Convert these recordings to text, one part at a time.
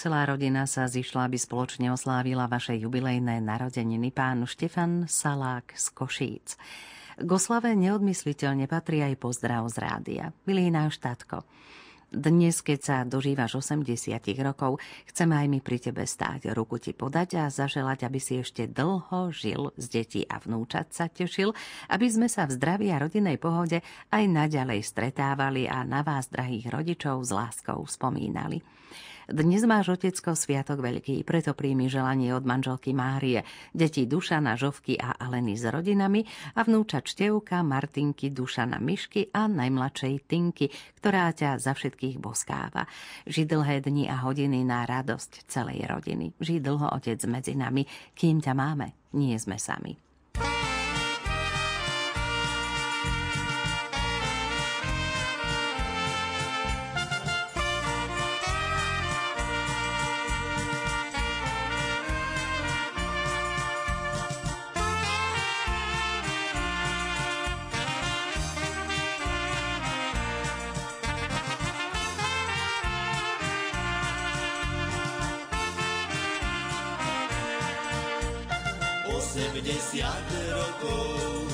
Celá rodina sa zišla, aby spoločne oslávila vaše jubilejné narodeniny. Pán Štefan Salák z Košíc. K oslave neodmysliteľne patrí aj pozdrav z rádia. Milý náš tatko, dnes, keď sa dožívaš 80 rokov, chceme aj my pri tebe stáť, ruku ti podať a zaželať, aby si ešte dlho žil, z detí a vnúčat sa tešil, aby sme sa v zdraví a rodinnej pohode aj naďalej stretávali a na vás, drahých rodičov, s láskou spomínali. Dnes máš, otecko, sviatok veľký, preto príjmi želanie od manželky Márie, detí Dušana, Žovky a Aleny s rodinami a vnúča Števka, Martinky, Dušana, Myšky a najmladšej Tinky, ktorá ťa za všetkých boskáva. Žij dlhé dni a hodiny na radosť celej rodiny. Žij dlho, otec, medzi nami, kým ťa máme, nie sme sami. 80 rokov,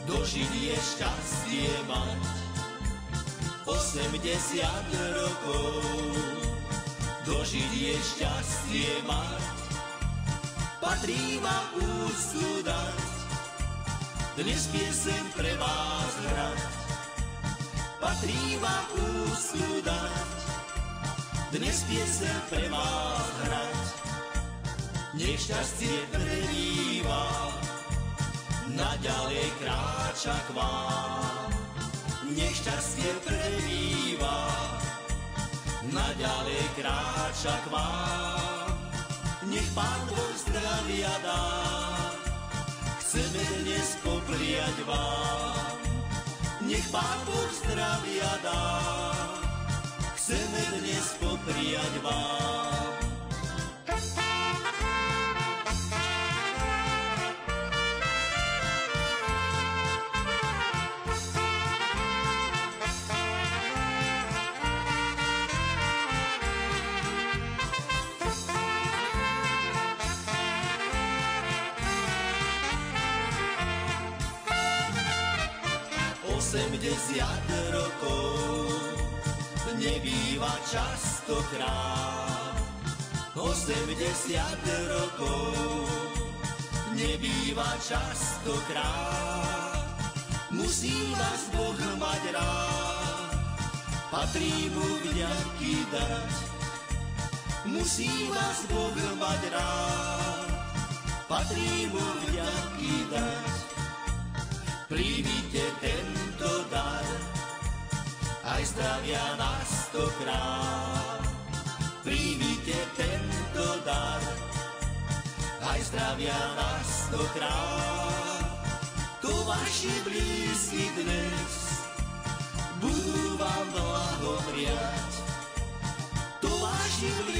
dožiť je šťastie mať. 80 rokov, dožiť je šťastie mať. Patrí ma úctu dať, dnes piesem pre vás hrať. Patrí ma úctu dať, dnes piesem pre vás hrať. Nech šťastie prebýva, naďalej kráča k vám. Nech šťastie prebýva, naďalej kráča k vám. Nech Pán Boh zdravia dá, chceme dnes popriať vám. Nech Pán Boh zdravia dá, chceme dnes popriať vám. 80 rokov nebýva častokrát. 80 rokov nebýva častokrát. Musí vás Boh mať rád, patrí mu vďaky dať. Musí vás Boh mať rád, patrí mu vďaky dať. Príjmite tento dar, aj zdravia na 100-krát. Príjmite tento dar, aj zdravia na 100-krát. To vaši blízky dnes budú vám blahopriať. To vaši blízky